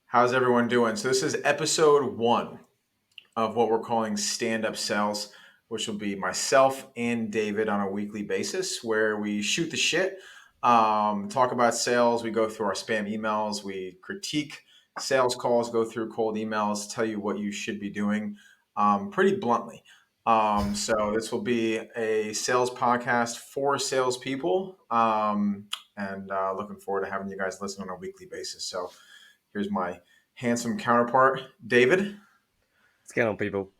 How's everyone doing? So this is episode one of what we're calling stand-up sales, which will be myself and David on a weekly basis, where we shoot the shit, talk about sales. We go through our spam emails, we critique sales calls, go through cold emails, tell you what you should be doing, pretty bluntly. So this will be a sales podcast for salespeople, and looking forward to having you guys listen on a weekly basis. So here's my handsome counterpart, David. What's going on, people?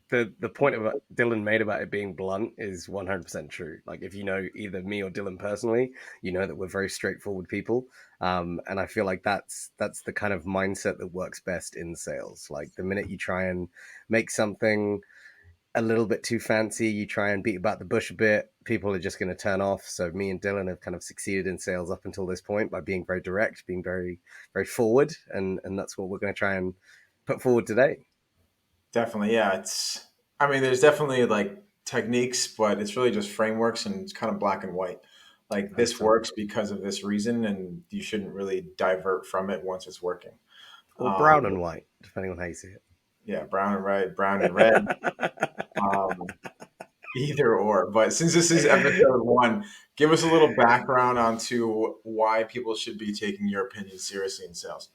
The point about Dylan made about it being blunt is 100% true. Like, if you know either me or Dylan personally, you know that we're very straightforward people, and I feel like that's the kind of mindset that works best in sales. Like, the minute you try and make something a little bit too fancy, you try and beat about the bush a bit, people are just going to turn off. So me and Dylan have kind of succeeded in sales up until this point by being very direct, being very forward, and that's what we're going to try and put forward today. Definitely, yeah. I mean, there's definitely like techniques, but it's really just frameworks and it's kind of black and white. Like this 100%. works because of this reason, and you shouldn't really divert from it once it's working. Or brown Um, and white, depending on how you see yeah, brown and red, brown and red, it. um, either or. But since this is episode one, give us a little background onto why people should be taking your opinion seriously in sales.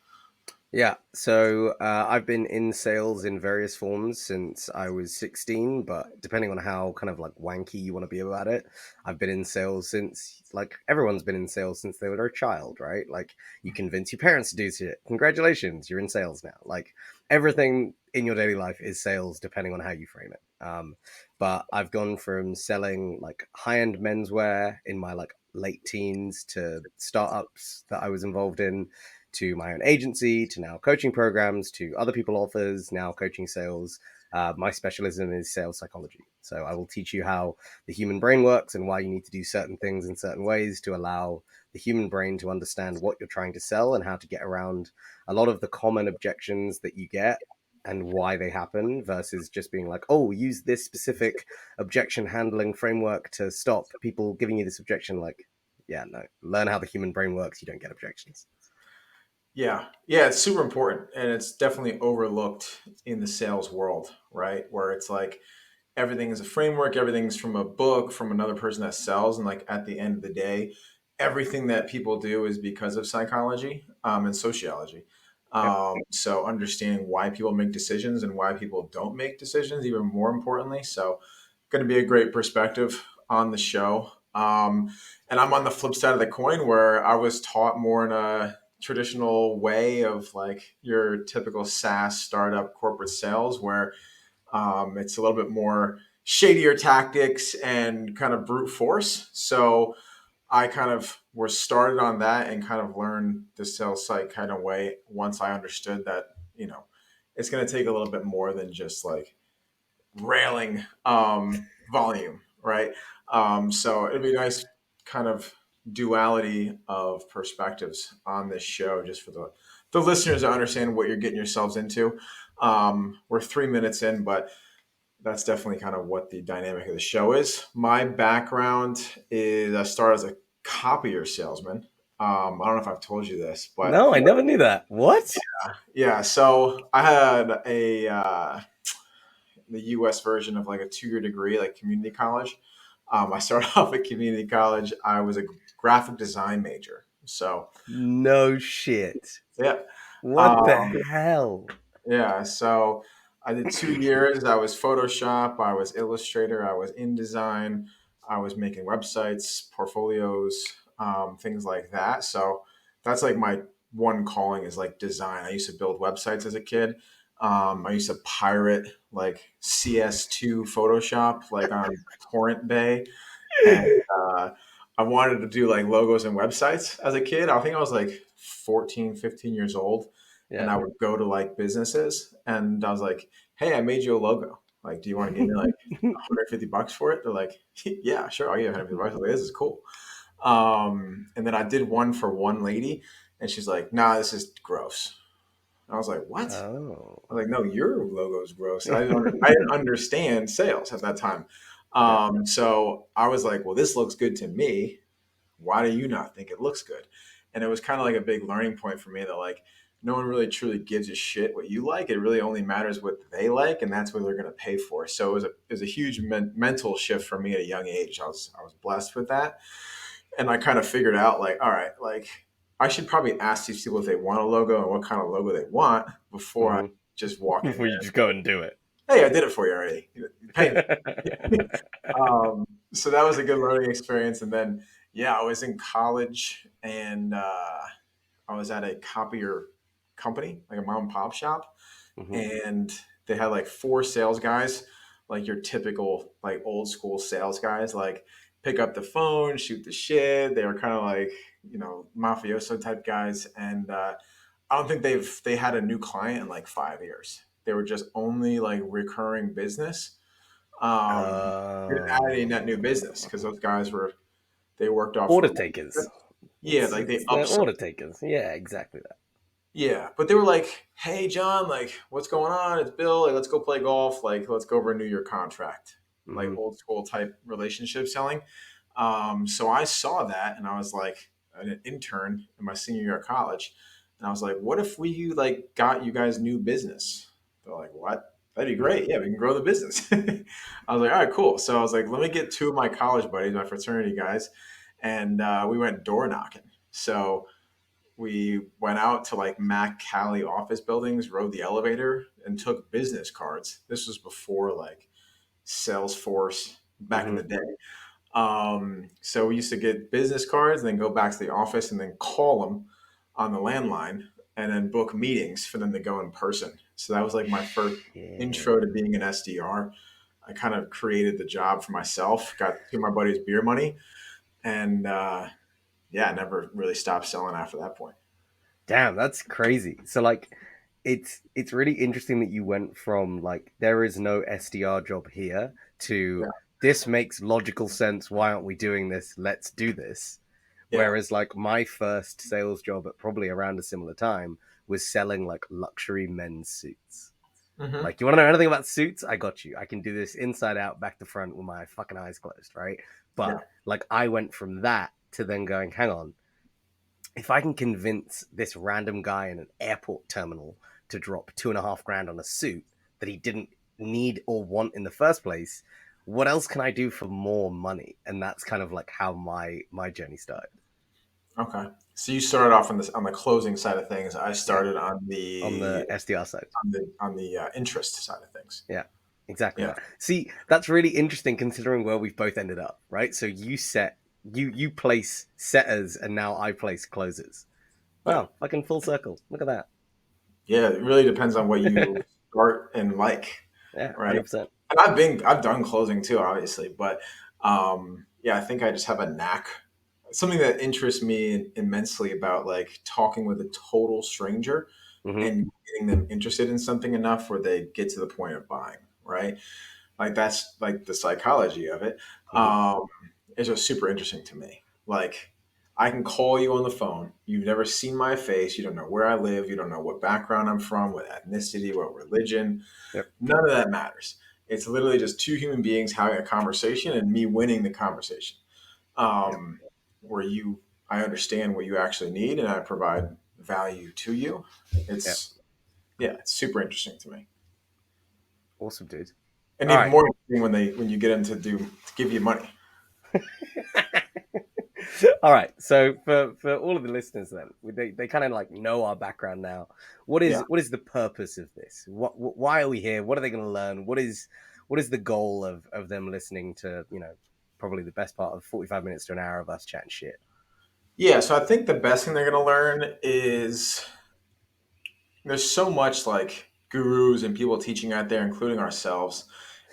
Yeah, so I've been in sales in various forms since I was 16, but depending on how kind of like wanky you want to be about it, I've been in sales since, like, everyone's been in sales since they were a child, right? Like, you convince your parents to do shit. Congratulations, you're in sales now. Like, everything in your daily life is sales depending on how you frame it. But I've gone from selling like high-end menswear in my like late teens to startups that I was involved in to my own agency, to now coaching programs, to other people offers, now coaching sales. My specialism is sales psychology. So I will teach you how the human brain works and why you need to do certain things in certain ways to allow the human brain to understand what you're trying to sell and how to get around a lot of the common objections that you get and why they happen versus just being like, oh, use this specific objection handling framework to stop people giving you this objection. Like, yeah, no, learn how the human brain works. You don't get objections. Yeah. Yeah, it's super important and it's definitely overlooked in the sales world, right? Where it's like everything is a framework, everything's from a book, from another person that sells. And like at the end of the day, everything that people do is because of psychology and sociology. Yep. So understanding why people make decisions and why people don't make decisions, even more importantly. So going to be a great perspective on the show. And I'm on the flip side of the coin where I was taught more in a traditional way of like your typical SaaS startup corporate sales, where it's a little bit more shadier tactics and kind of brute force. So I kind of was started on that and kind of learned the sales psych kind of way once I understood that, it's going to take a little bit more than just like railing volume, right? So it'd be nice kind of duality of perspectives on this show just for the listeners to understand what you're getting yourselves into. We're 3 minutes in, but that's definitely kind of what the dynamic of the show is. My background is I started as a copier salesman. I don't know if I've told you this, but No, I never knew that. What? yeah. So I had the U.S. version of like a 2-year degree, like community college. I started off at community college. I was a graphic design major. So No shit. yeah, What the um, hell? yeah. So I did 2 years. I was Photoshop. I was Illustrator. I was InDesign. I was making websites, portfolios, things like that. So that's like my one calling is like design. I used to build websites as a kid. I used to pirate like CS2 Photoshop like on Torrent Bay, and uh, I wanted to do like logos and websites as a kid. I think I was like 14, 15 years old, and Yeah. I would go to like businesses and I was like, "Hey, I made you a logo. Like, do you want to give me like $150 for it?" They're like, "Yeah, sure, I'll give you $150." I was like, "This is cool." And then I did one for one lady, and she's like, "Nah, this is gross." I was like, "What?" Oh. I was like, "No, your logo's gross." I didn't understand sales at that time. Yeah. So I was like, "Well, this looks good to me. Why do you not think it looks good?" And it was kind of like a big learning point for me that like no one really truly gives a shit what you like. It really only matters what they like, and that's what they're going to pay for. So it was a huge mental shift for me at a young age. I was blessed with that, and I kind of figured out like, all right, like I should probably ask these people if they want a logo and what kind of logo they want before I Hmm. just walk in Before you there. just go and do it. Hey, I did it for you already. You pay me. So that was a good learning experience. And then, yeah, I was in college and I was at a copier company, like a mom and pop shop, Hmm. and they had like four sales guys, like your typical like old school sales guys, like pick up the phone, shoot the shit. They were kind of like mafioso type guys, and I don't think they had a new client in like 5 years. They were just only like recurring business. They didn't add any net new business because those guys were they worked off Order relationships. takers. Yeah, like they They're upsold. order takers. Yeah, exactly that. Yeah, but they were like, "Hey, John, like, what's going on? It's Bill. Like, let's go play golf. Like, let's go renew your contract." Like Hmm. old school type relationship selling. So I saw that, and I was like, an intern in my senior year of college, and I was like, "What if we like got you guys new business?" They're like, "What? That'd be great. Yeah, we can grow the business." I was like, "All right, cool." So I was like, "Let me get two of my college buddies, my fraternity guys," and we went door knocking. So we went out to like Mac Cali office buildings, rode the elevator, and took business cards. This was before like Salesforce back in Hmm. the day. So we used to get business cards and then go back to the office and then call them on the landline and then book meetings for them to go in person. So that was like my first intro to Shit. being an SDR. I kind of created the job for myself, got two of my buddies beer money, and yeah, never really stopped selling after that point. Damn, that's crazy. So like it's really interesting that you went from like there is no SDR job here to Yeah. this makes logical sense. Why aren't we doing this? Let's do this. Yeah. Whereas like my first sales job at probably around a similar time was selling like luxury men's suits. Hmm. Like, you want to know anything about suits? I got you. I can do this inside out, back to front with my fucking eyes closed, right? But Yeah. like, I went from that to then going, hang on, if I can convince this random guy in an airport terminal to drop 2.5 grand on a suit that he didn't need or want in the first place, what else can I do for more money? And that's kind of like how my journey started. Okay. So you started off on the closing side of things. I Yeah, started on the SDR side. on the interest side of things. Yeah, exactly Yeah. that. See, that's really interesting considering where we've both ended up, right? So you place setters and now I place closers. Yeah. Wow, fucking full circle. Look at Yeah. It really depends on what you that. start and like, Yeah, right? 100%. And I've done closing too, obviously, but yeah, I think I just have a knack. Something that interests me immensely about like talking with a total stranger Hmm. and getting them interested in something enough where they get to the point of buying, right? Like that's like the psychology of it. Hmm. Um, it's just super interesting to me. Like I can call you on the phone. You've never seen my face. You don't know where I live. You don't know what background I'm from, what ethnicity, what religion. Yep. None of that matters. It's literally just two human beings having a conversation and me winning the conversation. Yep. Um, where I understand what you actually need and I provide value to you. Yep. It's yeah, it's super interesting to me, Awesome, dude. and All even right. more interesting when you get them to give you money. All right. So for all of the listeners, then they kind of like know our background now. Yeah. What is the purpose of this? Why are we here? What are they going to learn? What is the goal of them listening to probably the best part of 45 minutes to an hour of us chatting shit? Yeah, so I think the best thing they're going to learn is there's so much like gurus and people teaching out there, including ourselves,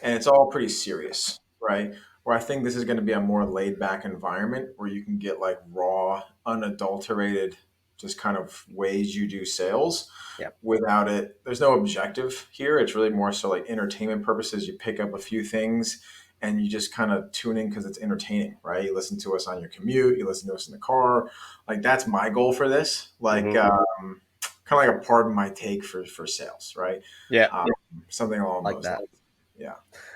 and it's all pretty serious, right? Where I think this is going to be a more laid back environment where you can get like raw, unadulterated, just kind of ways you do sales Yep. without it. There's no objective here. It's really more so like entertainment purposes. You pick up a few things and you just kind of tune in because it's entertaining, right? You listen to us on your commute, you listen to us in the car. Like that's my goal for this. Like, Hmm. kind of like a pardon my take for sales, right? Yeah. Um, something along Like those that. lines. Yeah.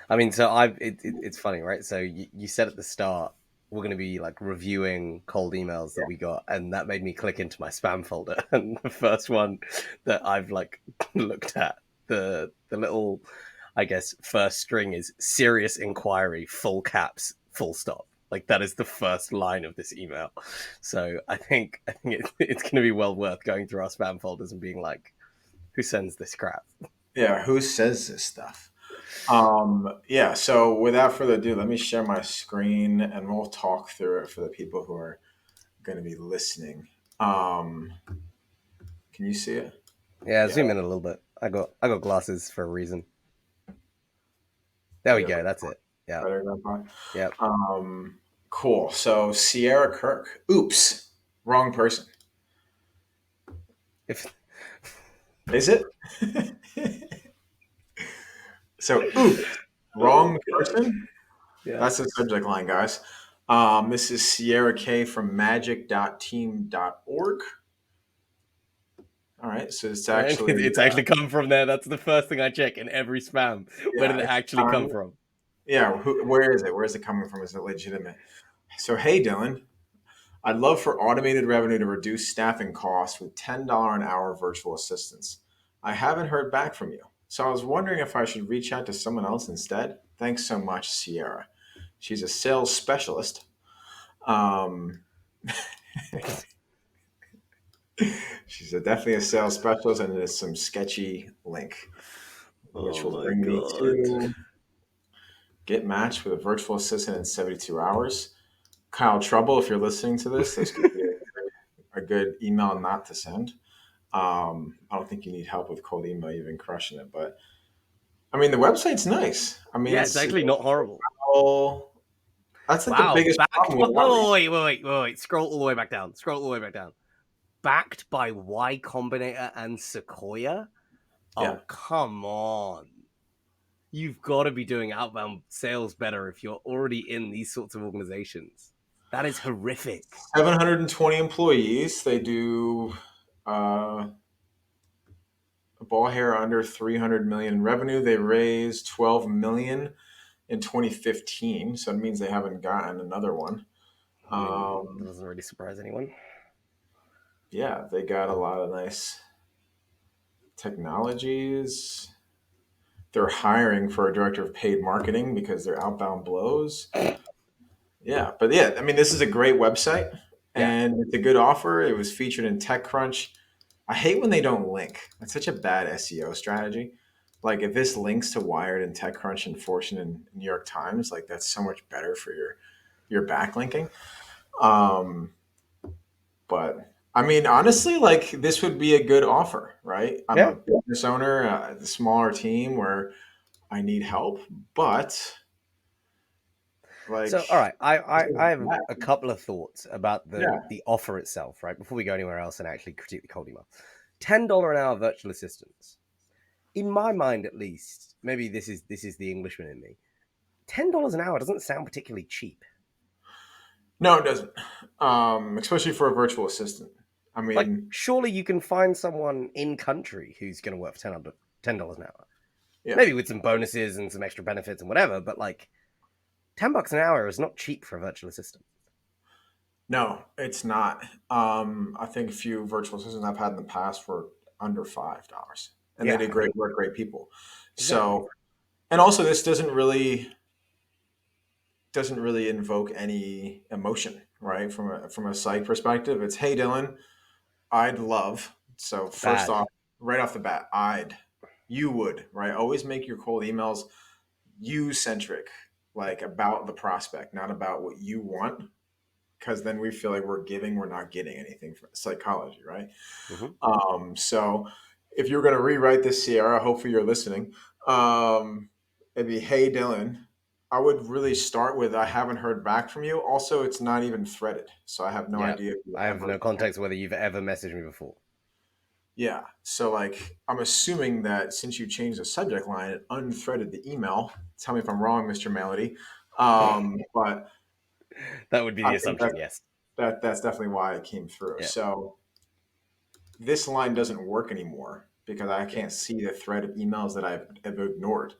I mean, so it's funny, right? So you said at the start, we're going to be like reviewing cold emails that we got, and that made me click into my spam folder. And the first one that I've like looked at, the little, I guess, first string is serious inquiry, full caps, full stop. Like that is the first line of this email. So I think it's going to be well worth going through our spam folders and being like, who sends this crap? Yeah, who says this stuff? Yeah, so without further ado, let me share my screen and we'll talk through it for the people who are going to be listening. Um, can you see it? Yeah, Yeah. zoom in a little bit. I got glasses for a reason. There Oh, we yeah. go. That's it. Yeah. Better than mine. Yep. Cool. So Sierra Kirk. Oops. Wrong person. If Is it? So, oops. oh Wrong god. person? Yeah. That's the subject line, guys. This is Sierra K from magic.team.org. All right. So it's And actually, it's actually come from there. That's the first thing I check in every spam. Where yeah, did it it's actually come from? yeah. Where is it? Where is it coming from? Is it legitimate? So, hey, Dylan, I'd love for automated revenue to reduce staffing costs with $10 an hour virtual assistants. I haven't heard back from you. So I was wondering if I should reach out to someone else instead. Thanks so much, Sierra. She's a sales specialist. Um, definitely a sales specialist, and there's some sketchy link, which Oh will my bring me god. to get matched with a virtual assistant in 72 hours. Kyle Trouble, if you're listening to this could be a good email not to send. I don't think you need help with cold email. You've been crushing it, but I mean, the website's nice. I mean, Yeah, it's it's actually not horrible. all, that's like the Wow. biggest Backed problem by with automation. wait. Scroll all the way back down. Scroll all the way back down. Backed by Y Combinator and Sequoia? Yeah. Oh, come on. You've got to be doing outbound sales better if you're already in these sorts of organizations. That is horrific. 720 employees. They do uh, a ball hair under 300 million in revenue. They raised 12 million in 2015. So it means they haven't gotten another one. I mean, that Um, doesn't really surprise anyone. yeah, they got a lot of nice technologies. They're hiring for a director of paid marketing because their outbound blows. Yeah, but yeah, I mean, this is a great website Yeah. and it's a good offer. It was featured in TechCrunch. I hate when they don't link. That's such a bad SEO strategy. Like if this links to Wired and TechCrunch and Fortune and New York Times, like that's so much better for your backlinking. Um, but I mean, honestly, like this would be a good offer, right? I'm Yeah. a business owner, a smaller team where I need help, but like, So, all right, it's I have not a couple of thoughts about yeah, the offer itself, right? Before we go anywhere else and actually critique the cold email. $10 an hour virtual assistants. In my mind, at least, maybe this is the Englishman in me. $10 an hour doesn't sound particularly cheap. no, it doesn't. Especially for a virtual assistant. I Like, mean, surely you can find someone in country who's going to work for $10 an hour. yeah, Maybe with some bonuses and some extra benefits and whatever, but like $10 an hour is not cheap for a virtual assistant. no, it's not. I think a few virtual assistants I've had in the past were under $5, and they Yeah, did I mean, great work, great people. exactly. So, and also this doesn't really invoke any emotion, right? From a site perspective, it's hey Dylan, I'd love. So first Bad. off, right off the bat, you would, right? Always make your cold emails you centric, like about the prospect, not about what you want, because then we feel like we're not getting anything from psychology, right? Mm-hmm. So if you're going to rewrite this, Sierra, hopefully you're listening. Um, it'd be, hey, Dylan, I would really start with, I haven't heard back from you. Also, it's not even threaded. So I have no Yeah. idea if you I have ever, no context whether you've ever messaged me before. yeah. So like, I'm assuming that since you changed the subject line, it unthreaded the email. Tell me if I'm wrong, Mr. Melody. But That would be I the think assumption, yes. that's definitely why it came through. Yeah. So this line doesn't work anymore because I Yeah. can't see the thread of emails that have ignored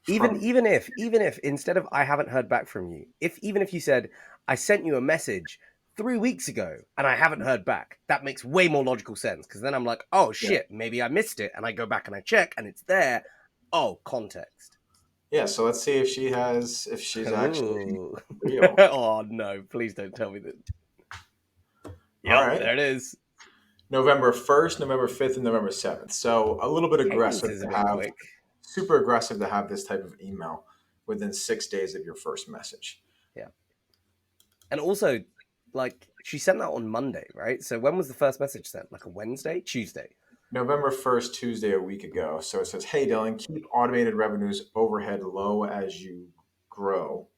Even from. even if even if instead of I haven't heard back from you, if even if you said I sent you a message 3 weeks ago and I haven't heard back. That makes way more logical sense because then I'm like, oh Yeah. shit, maybe I missed it. And I go back and I check and it's there. Oh, context. Yeah. So let's see if she's actually Ooh. real. Oh no, please don't tell me that. All Yep, right. there it is. November 1st, November 5th, and November 7th. So a little bit Cadence aggressive is a to bit have, quick. super aggressive to have this type of email within 6 days of your first message. Yeah. And also, like, she sent that on Monday, right? So when was the first message sent? Like a Wednesday? Tuesday. November 1st, Tuesday, a week ago. So it says, hey, Dylan, keep automated revenues overhead low as you grow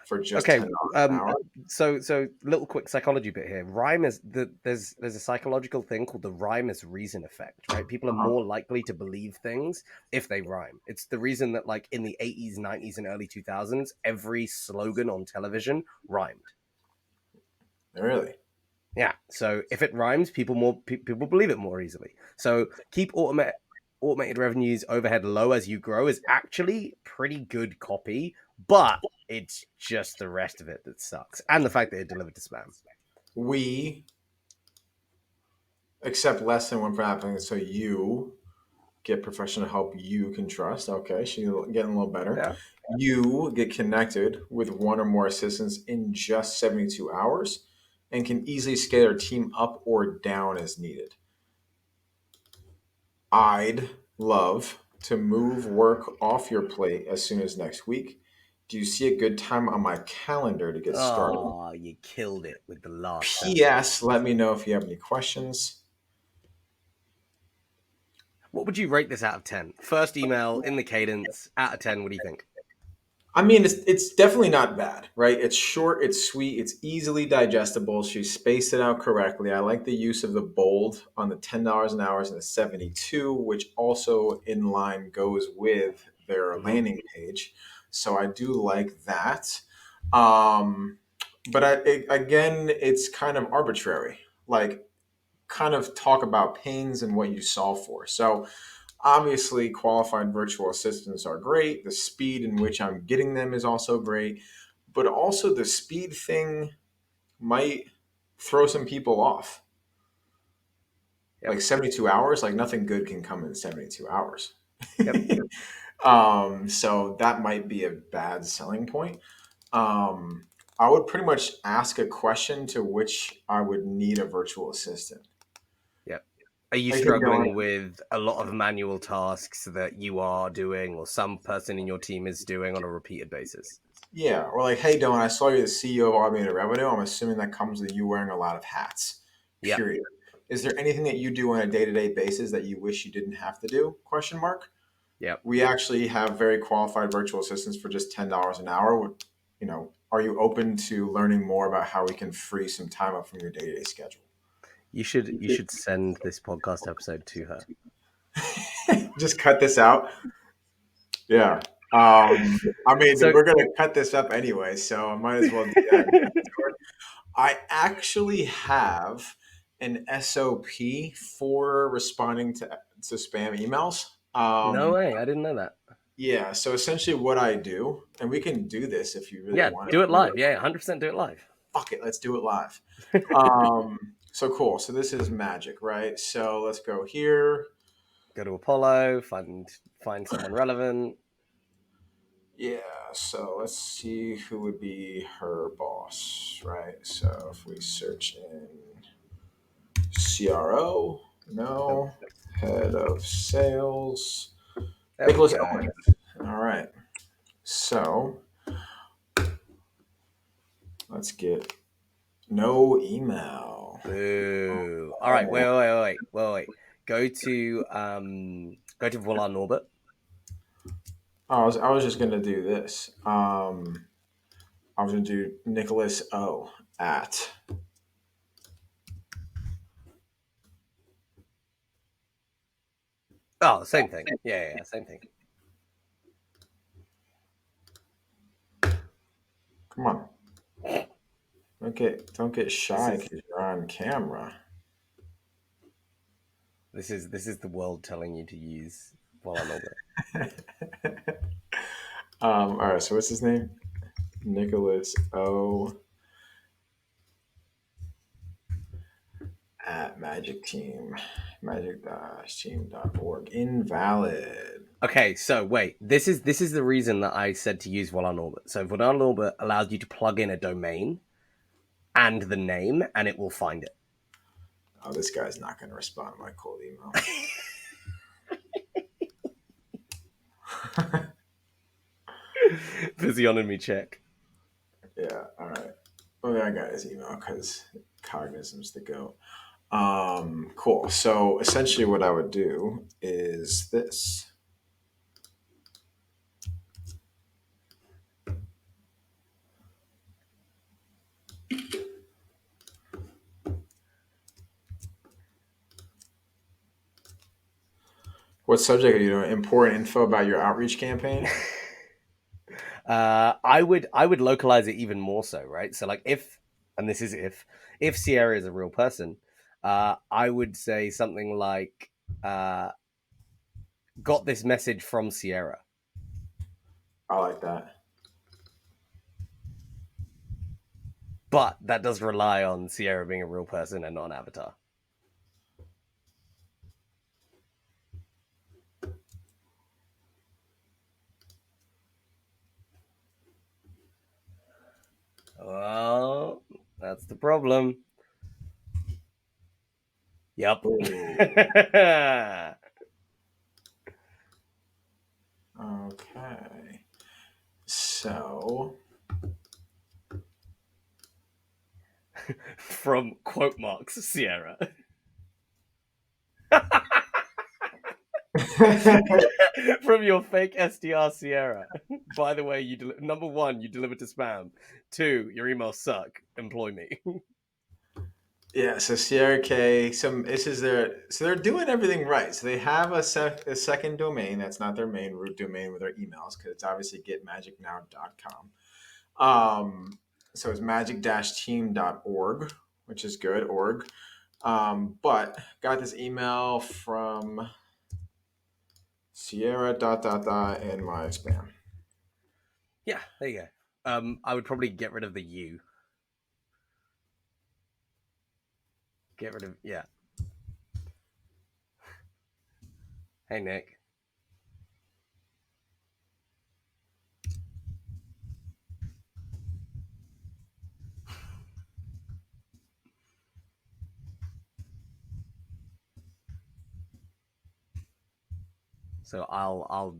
for just Okay, $10 an hour. so little quick psychology bit here. Rhyme is there's a psychological thing called the Rhymus reason effect, right? People are Uh-huh. more likely to believe things if they rhyme. It's the reason that like in the 80s, 90s, and early 2000s, every slogan on television rhymed. Really? Yeah. So if it rhymes, people believe it more easily. So keep automated revenues overhead low as you grow is actually pretty good copy, but it's just the rest of it that sucks, and the fact that it delivered to spam. We accept less than one for happening. So you get professional help you can trust. Okay, she's getting a little better. Yeah. You get connected with one or more assistants in just 72 hours and can easily scale your team up or down as needed. I'd love to move work off your plate as soon as next week. Do you see a good time on my calendar to get started? Oh, you killed it with the last sentence. P.S. Let me know if you have any questions. What would you rate this out of 10? First email in the cadence out of 10. What do you think? I mean, it's definitely not bad, right? It's short, it's sweet, it's easily digestible. She spaced it out correctly. I like the use of the bold on the $10 an hour and the 72, which also in line goes with their Mm-hmm. landing page. So I do like that. Um, but again, it's kind of arbitrary. Like, kind of talk about pains and what you solve for. So obviously, qualified virtual assistants are great. The speed in which I'm getting them is also great. But also, the speed thing might throw some people off. Yep. Like 72 hours, like nothing good can come in 72 hours. Yep. So that might be a bad selling point. Um, I would pretty much ask a question to which I would need a virtual assistant. Yep. Are you Like, hey, struggling Dylan, with a lot of manual tasks that you are doing or some person in your team is doing on a repeated basis? yeah, or like, hey, Dylan, I saw you're the CEO of Automated Revenue. I'm assuming that comes with you wearing a lot of hats. Yep. Period. Is there anything that you do on a day-to-day basis that you wish you didn't have to do? Question mark. Yep. We actually have very qualified virtual assistants for just $10 an hour. Are you open to learning more about how we can free some time up from your day-to-day schedule? You should send this podcast episode to her. Just cut this out. Yeah. I mean, So we're gonna cut this up anyway, so I might as well do that. I actually have an SOP for responding to spam emails. no way, I didn't know that. Yeah, so essentially what I do, and we can do this if you really Yeah, want do it to. live. Yeah, 100% do it live. Fuck it, let's do it live. So cool. So this is magic, right? So let's go here. Go to Apollo, find someone relevant. Yeah, so let's see who would be her boss, right? So if we search in CRO, Boom. no, head of sales, There we Nicholas go. Owens. All right. So let's get no email. Boo. All right, wait. Go to Voila Norbert. I was just gonna do this. I was gonna do Nicholas O at. Oh, same thing. Yeah, same thing. Come on, don't get This shy is because you're on camera. this is the world telling you to use Voila Norbert. All right. So what's his name? Nicholas O at magic-team.org. Invalid. Okay, so wait, this is the reason that I said to use Volant Orbit. So Volant Orbit allows you to plug in a domain and the name, and it will find it. Oh, this guy's not going to respond to my cold email. Physiognomy check. Yeah, all right. Well, I got his email because Cognizant's the go. Cool. So essentially, what I would do is this. What subject are you doing? Important info about your outreach campaign? I would localize it even more so, right? So like if, and this is if Sierra is a real person, I would say something like, uh, got this message from Sierra. I like that. But that does rely on Sierra being a real person and not an avatar. Well, that's the problem. Yep. Okay. So From quote marks Sierra. From your fake SDR Sierra. By the way, number one, you deliver to spam. Two, your emails suck. Employ me. yeah, so Sierra K, some this is their so they're doing everything right. So they have a second domain that's not their main root domain with their emails because it's obviously getmagicnow.com. So it's magic-team.org, which is good, org. But got this email from Sierra in my spam. Yeah, there you go. I would probably get rid of the U. Get rid of yeah. Hey Nick. So I'll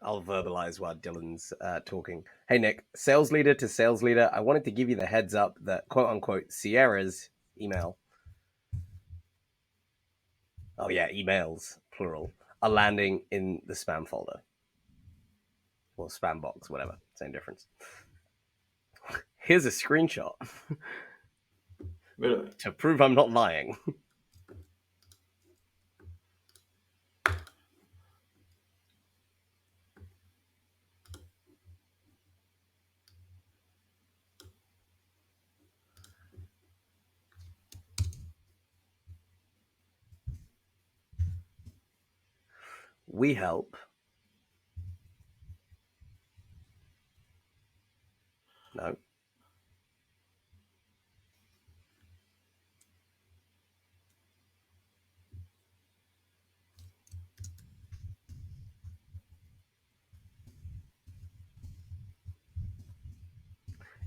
verbalize while Dylan's talking. Hey Nick, sales leader to sales leader. I wanted to give you the heads up that quote unquote Sierra's email. Oh yeah, emails plural are landing in the spam folder or spam box, whatever. Same difference. Here's a screenshot Literally. to prove I'm not lying. We help. No.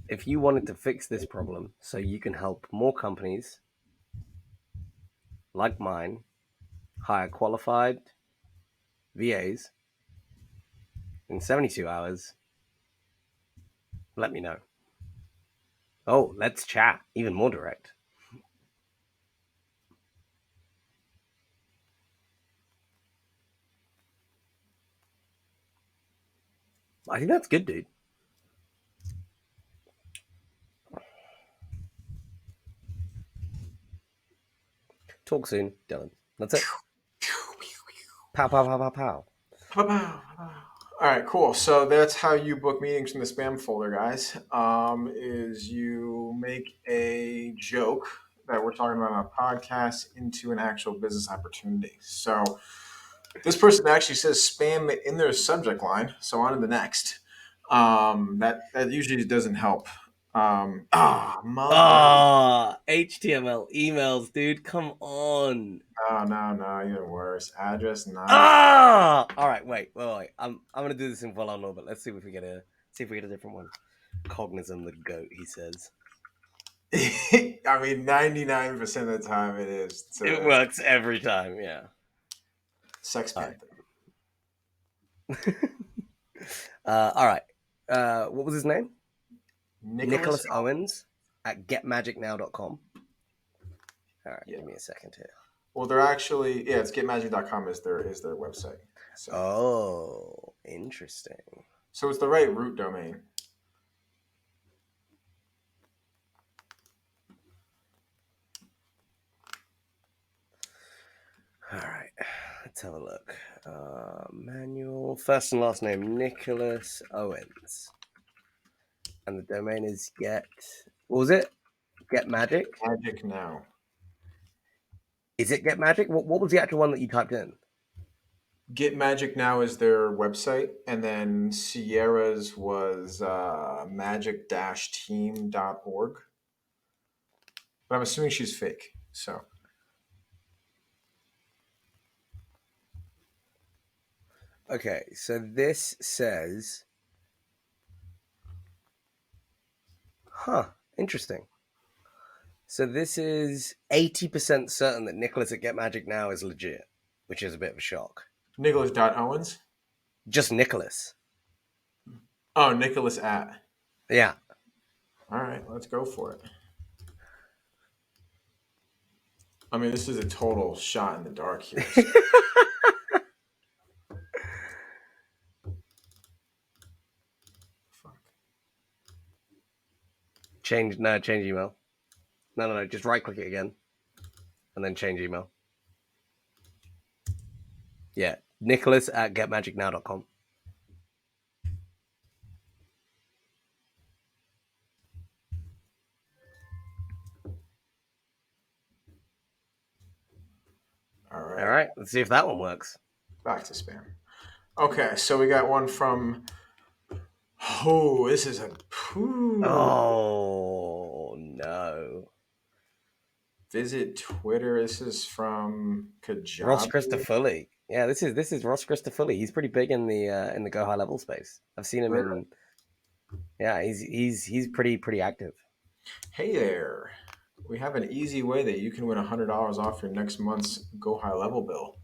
If you wanted to fix this problem so you can help more companies like mine hire qualified VAs in 72 hours, let me know. Oh, let's chat. Even more direct. I think that's good, dude. Talk soon, Dylan. That's it. Pow, pow, pow, pow, pow. All right, cool. So that's how you book meetings from the spam folder, guys. Is you make a joke that we're talking about on a podcast into an actual business opportunity. So this person actually says spam in their subject line. So on to the next. That usually doesn't help Mother. Ah, HTML emails, dude. Come on. Oh, no, even worse. Address not. Ah! All right, wait. I'm gonna do this in full on orbit. Let's see if we get a different one. Cognism, the goat, he says. I mean, 99% of the time it is It to works every time. Yeah. Sex All right. Panther. All right. What was his name? Nicholas. Nicholas Owens at getmagicnow.com. All right, Yeah. give me a second here. Well, they're actually, yeah, it's getmagic.com is their website. So Oh, interesting. so it's the right root domain. All right, let's have a look. Manual, first and last name, Nicholas Owens. And the domain is what was it? Get Magic? Magic Now. Is it Get Magic? What was the actual one that you typed in? Get Magic Now is their website, and then Sierra's was magic-team.org. But I'm assuming she's fake. So Okay, so this says, interesting. So this is 80% certain that Nicholas at Get Magic Now is legit, which is a bit of a shock. Nicholas.Owens. Just Nicholas. Oh, Nicholas at. Yeah. All right, let's go for it. I mean, this is a total shot in the dark here. So. Fuck. Change email. No. Just right click it again. And then change email. Yeah. Nicholas at getmagicnow.com. All All right, right. Let's see if that one works. back to spam. Okay, so we got one from. Oh, this is a. Ooh. Oh, no. Visit Twitter. This is from Ross Kajabi. Christofoli. Yeah, this is Ross Christofoli. He's pretty big in the go high level space. I've seen him in. Yeah, he's pretty active. Hey there. We have an easy way that you can win $100 off your next month's Go High Level bill.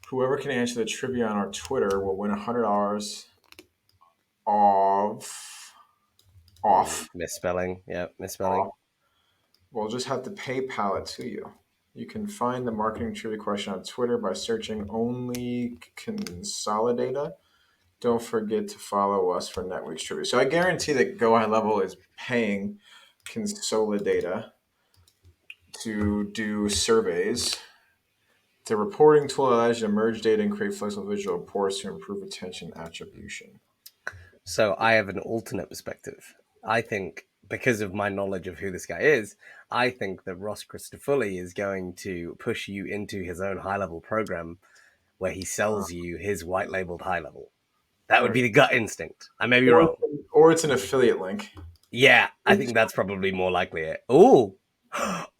Whoever can answer the trivia on our Twitter will win $100 off. Misspelling. Yeah, misspelling. We'll just have to PayPal it to you. You can find the marketing trivia question on Twitter by searching only Consolidata. Don't forget to follow us for Netweek's trivia. So I guarantee that Go High Level is paying Consolidata to do surveys. The reporting tool allows you to merge data and create flexible visual reports to improve attention attribution. So I have an alternate perspective. I think because of my knowledge of who this guy is, I think that Ross Christofoli is going to push you into his own high level program where he sells you his white labeled high level. That would be the gut instinct. I may be Or, wrong. or it's an affiliate link. Yeah, I think that's probably more likely it. Ooh.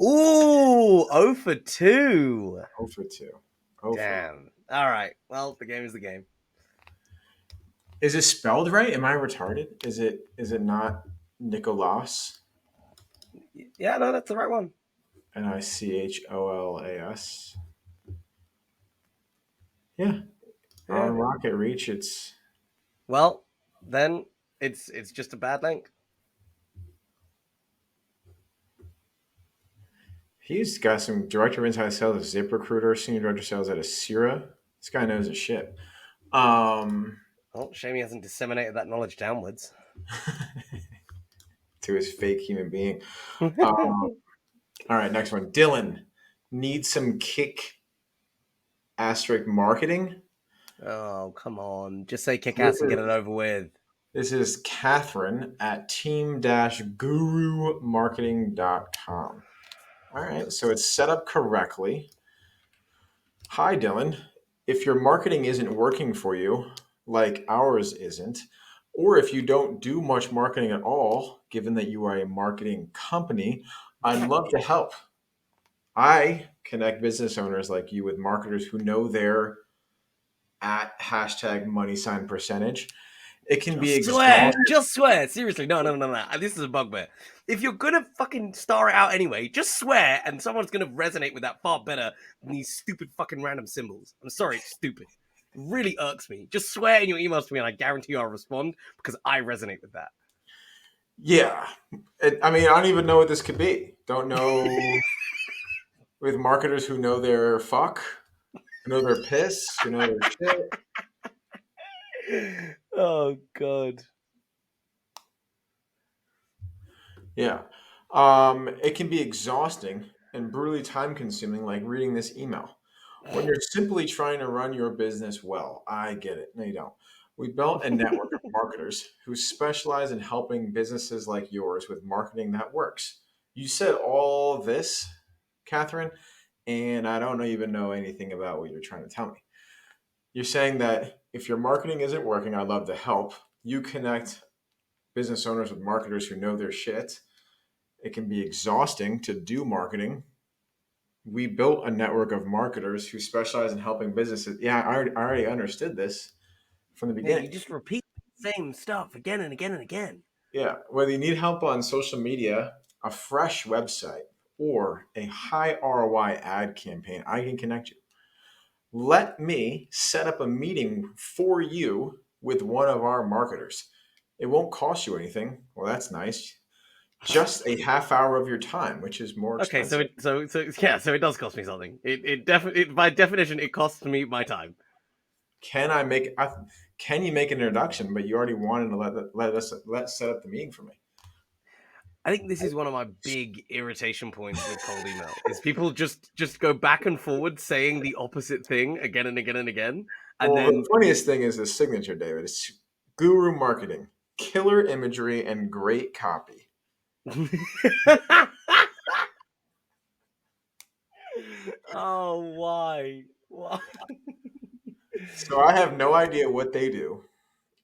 Ooh, 0 for 2. 0 for 2. 0 for. Damn. All right. Well, the game is the game. Is it spelled right? Am I retarded? Is it not Nicolas? Yeah, no, that's the right one. Nicholas. Yeah. Yeah. On Rocket Reach, it's. Well, then it's just a bad link. He's got some director of inside sales at ZipRecruiter, senior director of sales at Asira. This guy knows his shit. Well, shame he hasn't disseminated that knowledge downwards. To his fake human being. All right, next one. Dylan needs some kick asterisk marketing. Oh, come on. Just say kick So ass and get it over with. this is Catherine at team-gurumarketing.com. All right, so it's set up correctly. Hi, Dylan. If your marketing isn't working for you, like ours isn't, Or if you don't do much marketing at all, given that you are a marketing company, I'd love to help. I connect business owners like you with marketers who know their at hashtag money sign percentage. It can be Just swear. exhausting. Just swear. Seriously. No, no, no, no. This is a bugbear. If you're gonna fucking star it out anyway, just swear and someone's gonna resonate with that far better than these stupid fucking random symbols. I'm sorry, it's stupid. It really irks me. Just swear in your emails to me and I guarantee I'll respond because I resonate with that. Yeah. I mean, I don't even know what this could be. Don't know with marketers who know their fuck, who know their piss, who know their shit. Oh god. Yeah. It can be exhausting and brutally time consuming, like reading this email. When you're simply trying to run your business well, I get it. No, you don't. We built a network of marketers who specialize in helping businesses like yours with marketing that works. You said all this, Catherine, and I don't even know anything about what you're trying to tell me. You're saying that if your marketing isn't working, I'd love to help. You connect business owners with marketers who know their shit. It can be exhausting to do marketing. We built a network of marketers who specialize in helping businesses. Yeah, I already understood this from the Yeah, you beginning. just repeat the same stuff again and again and again. Yeah, whether you need help on social media, a fresh website, or a high ROI ad campaign, I can connect you. Let me set up a meeting for you with one of our marketers. It won't cost you anything. Well, that's nice. Just a half hour of your time, which is more Okay, so expensive. so it does cost me something. It definitely by definition it costs me my time. Can I make? Can you make an introduction? But you already wanted to let set up the meeting for me. I think this is one of my big irritation points with cold email is people just go back and forward saying the opposite thing again and again and again, and Well, the then funniest thing is the signature, David. It's guru marketing, killer imagery, and great copy. oh why? So I have no idea what they do.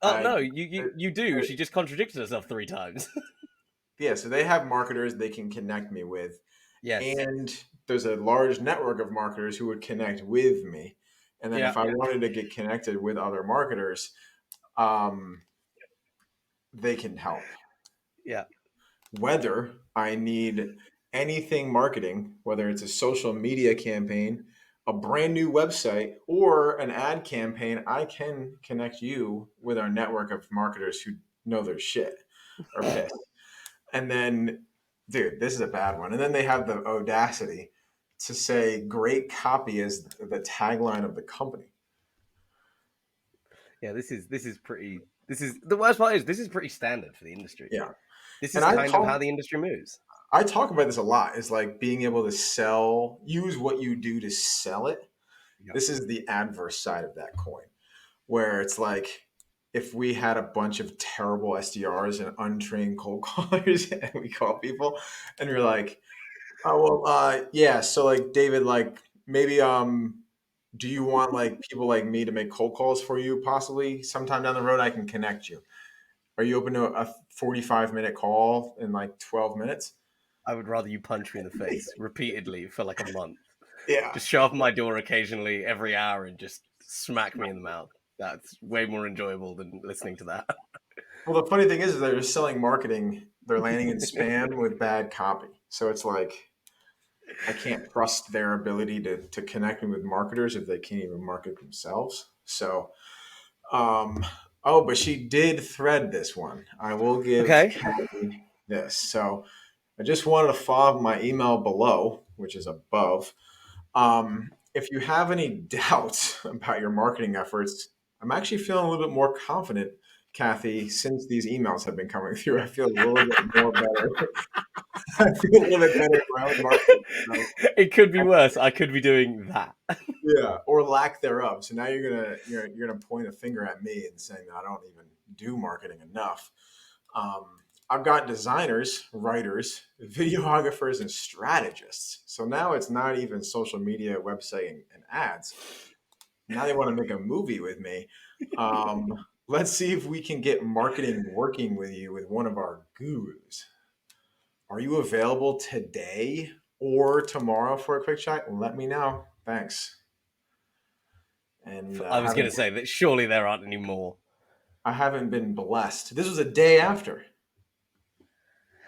Oh I, no, you do. I She just contradicted herself 3 times. yeah. So they have marketers they can connect me with, yes. and there's a large network of marketers who would connect with me. And then Yeah. if I wanted to get connected with other marketers, um, they can help. Yeah. Whether I need anything marketing, whether it's a social media campaign, a brand new website, or an ad campaign, I can connect you with our network of marketers who know their shit or piss. And then, dude, this is a bad one. And then they have the audacity to say great copy is the tagline of the company. Yeah. This is pretty. This is the worst part is this is pretty standard for the industry. Yeah. This And is kind of how the industry moves. I talk about this a lot is like being able to use what you do to sell it. Yeah. This is the adverse side of that coin, where it's like if we had a bunch of terrible SDRs and untrained cold callers and we call people and you're like, oh, well, yeah. So like David, like maybe, do you want like people like me to make cold calls for you possibly sometime down the road? I can connect you. Are you open to a 45-minute call in like 12 minutes? I would rather you punch me in the face repeatedly for like a month. Yeah. Just show up at my door occasionally every hour and just smack me in the mouth. That's way more enjoyable than listening to that. Well, the funny thing is they're just selling marketing. They're landing in spam with bad copy. So it's like I can't trust their ability to connect me with marketers if they can't even market themselves. So, um, oh, but she did thread this one. I will give Okay. Kathy this. So I just wanted to follow up my email below, which is above. If you have any doubts about your marketing efforts, I'm actually feeling a little bit more confident, Kathy, since these emails have been coming through. I feel a little bit more better. I feel a little bit better in my own marketing. So, It could be worse. I could be doing that. yeah, or lack thereof. So now you're gonna point a finger at me and saying that I don't even do marketing enough. Um, I've got designers, writers, videographers, and strategists. So now it's not even social media, website, and ads. Now they want to make a movie with me. let's see if we can get marketing working with you with one of our gurus. Are you available today or tomorrow for a quick chat? Let me know. Thanks. And I was going to say that surely there aren't any more. I haven't been blessed. This was a day after.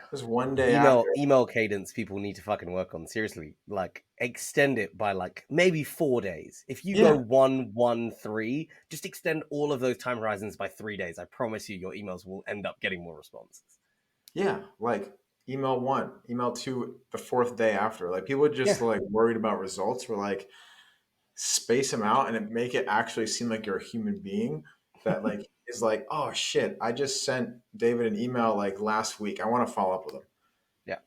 This was one day after. Email cadence people need to fucking work on. Seriously, like extend it by like maybe 4 days. If you go Yeah, 1, 1, 3, just extend all of those time horizons by 3 days. I promise you, your emails will end up getting more responses. yeah. Like email one, email two, the fourth day after. Like people just Yeah. like worried about results. Were like space them out and make it actually seem like you're a human being that like is like, oh shit, I just sent David an email like last week. I want to follow up with him. Yeah.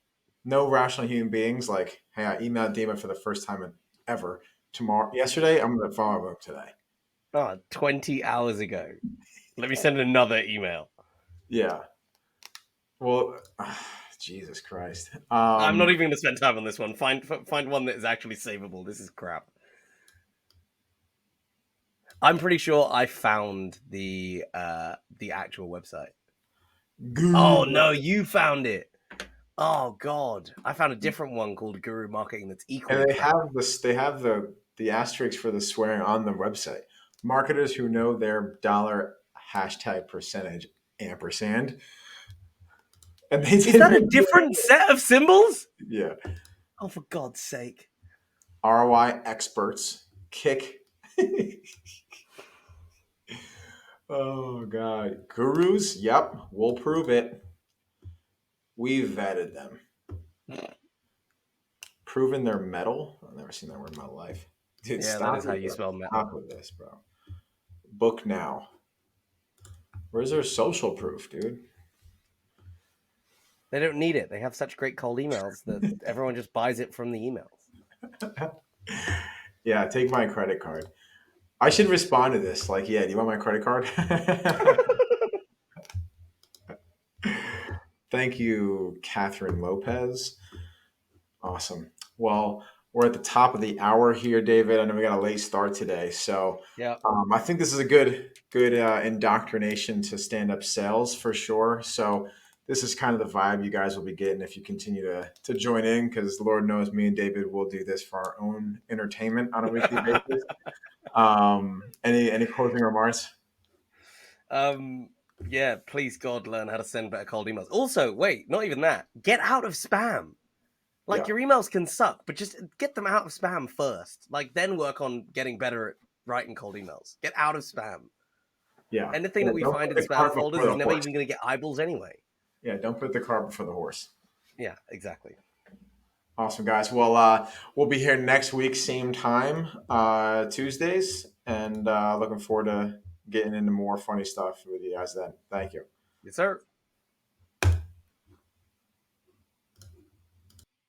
No rational human beings like, hey, I emailed David for the first time ever. Yesterday, I'm going to follow up today. Oh, 20 hours ago. Let me send another email. Yeah. Well, Jesus Christ. I'm not even going to spend time on this one. Find one that is actually savable. This is crap. I'm pretty sure I found the actual website. Guru. Oh no, you found it. Oh god, I found a different one called Guru Marketing that's equally And they crap. have this. They have the asterisk for the swearing on the website. Marketers who know their dollar hashtag percentage ampersand, and they Is that a didn't. different set of symbols? Yeah. Oh, for God's sake! ROI experts kick. Oh God, gurus. Yep, we'll prove it. We vetted them, proven their metal. I've never seen that word in my life. Dude, Yeah, that is how you spell stop metal. with this, bro. Book now. Where's their social proof, dude? They don't need it. They have such great cold emails that everyone just buys it from the emails. Yeah, take my credit card. I should respond to this. Like, yeah, do you want my credit card? Thank you, Catherine Lopez. Awesome. Well, we're at the top of the hour here, David. I know we got a late start today, so Yeah. I think this is a good indoctrination to stand up sales for sure. So this is kind of the vibe you guys will be getting if you continue to join in, because Lord knows me and David will do this for our own entertainment on a weekly basis. Any closing remarks? um. Yeah. Please, God, learn how to send better cold emails. Also, wait, not even that. Get out of spam. Like Yeah, your emails can suck, but just get them out of spam first. Like then work on getting better at writing cold emails. Get out of spam. yeah, Anything yeah. that we Don't find put in the spam cart folders before is the never horse. even going to get eyeballs anyway. Yeah, don't put the cart before the horse. Yeah, exactly. Awesome, guys. Well, we'll be here next week, same time, Tuesdays, and looking forward to getting into more funny stuff with you guys then. Thank you. Yes, sir.